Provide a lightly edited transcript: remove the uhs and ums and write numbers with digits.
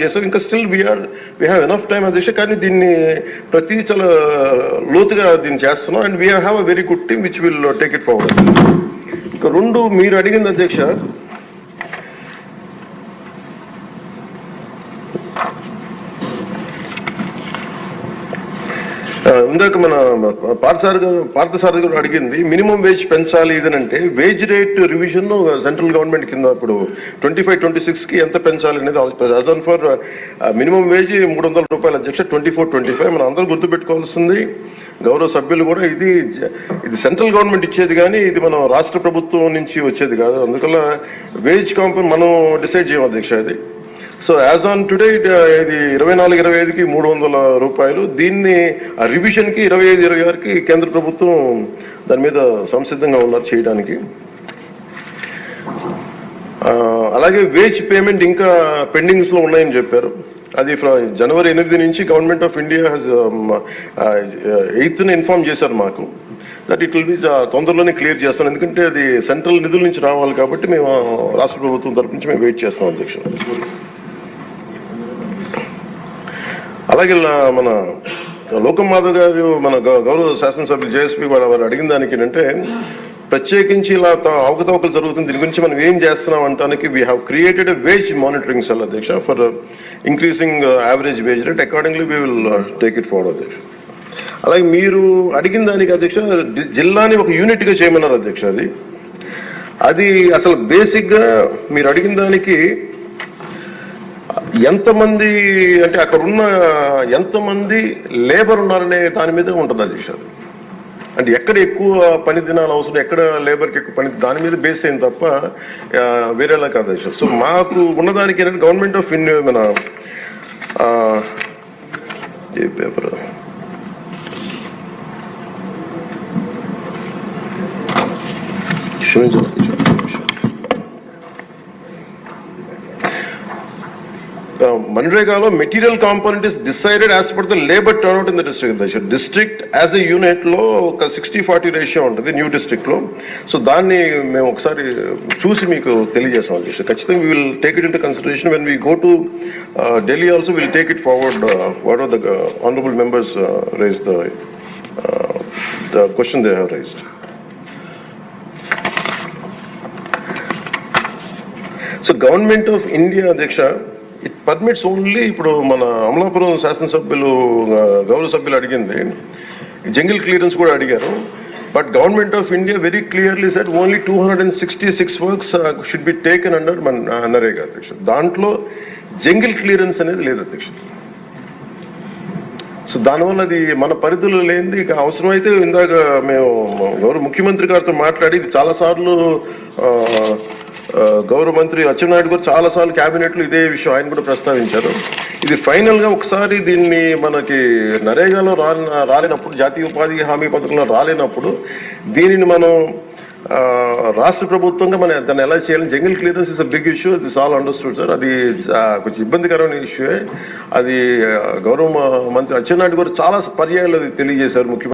చేసాం. ఇంకా still we have enough time అధ్యక్ష. కానీ దీన్ని ప్రతి చాలా లోతుగా దీన్ని చేస్తున్నాం. And we have a very good team which will take it forward. ఇంకా రెండు మీరు అడిగింది అధ్యక్ష, ఇందాక మన పార్థసారథి గారు అడిగింది మినిమం వేజ్ పెంచాలి ఇదనంటే wage rate revision central government కింద ఇప్పుడు 25-26కి ఎంత పెంచాలి అనేది as on for minimum wage 300 రూపాయలు అధ్యక్ష. 24-25 మనం అందరూ గుర్తుపెట్టుకోవాల్సింది, గౌరవ సభ్యులు కూడా, ఇది సెంట్రల్ గవర్నమెంట్ ఇచ్చేది కానీ ఇది మనం రాష్ట్ర ప్రభుత్వం నుంచి వచ్చేది కాదు. అందువల్ల వేజ్ కాంపౌండ్ మనం డిసైడ్ చేయం అధ్యక్ష. ఇది సో యాజ్ ఆన్ టుడే ఇది 24-25కి 300 రూపాయలు. దీన్ని ఆ రివిజన్కి 25-26కి కేంద్ర ప్రభుత్వం దాని మీద సంసిద్ధంగా ఉన్నారు చేయడానికి. అలాగే వేజ్ పేమెంట్ ఇంకా పెండింగ్స్లో ఉన్నాయని చెప్పారు. అది జనవరి 8 నుంచి government of India has 8th inform చేశారు మాకు దట్ ఇట్ విల్ బి తొందరలోనే క్లియర్ చేస్తాం. ఎందుకంటే అది సెంట్రల్ నిధుల నుంచి రావాలి కాబట్టి మేము రాష్ట్ర ప్రభుత్వం తరపు నుంచి మేము వెయిట్ చేస్తాం అధ్యక్ష. అలాగే మన లోకం మాధవ్ గారు మన గౌరవ శాసనసభ్యులు జేఎస్పీ వారు అడిగిన దానికి ఏంటంటే ప్రత్యేకించి ఇలా అవకతవకలు జరుగుతుంది, దీని గురించి మనం ఏం చేస్తున్నాం అంటానికి we have created a wage monitoring cell అధ్యక్ష for increasing average wage rate. Accordingly we will take it forward అధ్యక్ష. అలాగే మీరు అడిగిన దానికి అధ్యక్ష జిల్లాని ఒక యూనిట్గా చేయమన్నారు అధ్యక్ష. అది అసలు బేసిక్గా మీరు అడిగిన దానికి ఎంతమంది అంటే అక్కడ ఉన్న ఎంతమంది లేబర్ ఉన్నారనే దాని మీద ఉంటుంది అధ్యక్ష. అంటే ఎక్కడ ఎక్కువ పని దినాలు అవసరం, ఎక్కడ లేబర్కి ఎక్కువ పని, దాని మీద బేస్ అయింది తప్ప వేరేలా కాదు అధ్యక్ష. సో మాకు ఉన్నదానికి ఏంటంటే గవర్నమెంట్ ఆఫ్ ఇండియా మన ఏ పేపర్ మన్రేగాలో material component is decided as per the labour turnout in the district. District as a unit లో ఒక 60-40 రేషియో ఉంటుంది న్యూ డిస్ట్రిక్ట్ లో. సో దాన్ని మేము ఒకసారి చూసి మీకు తెలియజేస్తాం అధ్యక్ష. ఖచ్చితంగా we will take it into consideration when we go to Delhi also will take it forward what are the honourable members raise the question they have raised. So government of India అధ్యక్ష it permits only, ఇప్పుడు మన అమలాపురం శాసనసభ్యులు గౌరవ సభ్యులు అడిగింది jungle clearance కూడా అడిగారు. But government of India very clearly set only 266 works should be taken under NREGA అధ్యక్ష. దాంట్లో జంగిల్ క్లియరెన్స్ అనేది లేదు అధ్యక్ష. సో దానివల్ల అది మన పరిధిలో లేనిది. ఇక అవసరమైతే ఇందాక మేము గౌరవ ముఖ్యమంత్రి గారితో మాట్లాడి చాలాసార్లు గౌరవ మంత్రి అచ్చెన్నాయుడు గారు చాలాసార్లు క్యాబినెట్లో ఇదే విషయం ఆయన కూడా ప్రస్తావించారు. ఇది ఫైనల్గా ఒకసారి దీన్ని మనకి నరేగాలో రాలేనప్పుడు, జాతీయ ఉపాధి హామీ పథకంలో రాలేనప్పుడు దీనిని మనం రాష్ట్ర ప్రభుత్వంగా మనం దాన్ని ఎలా చేయాలి. Jungle clearance is a big issue, this all understood sir. అది కొంచెం ఇబ్బందికరమైన ఇష్యూయే. అది గౌరవ మంత్రి అచ్చెన్నాయుడు గారు చాలా పర్యాయాలు అది తెలియజేశారు ముఖ్యమంత్రి.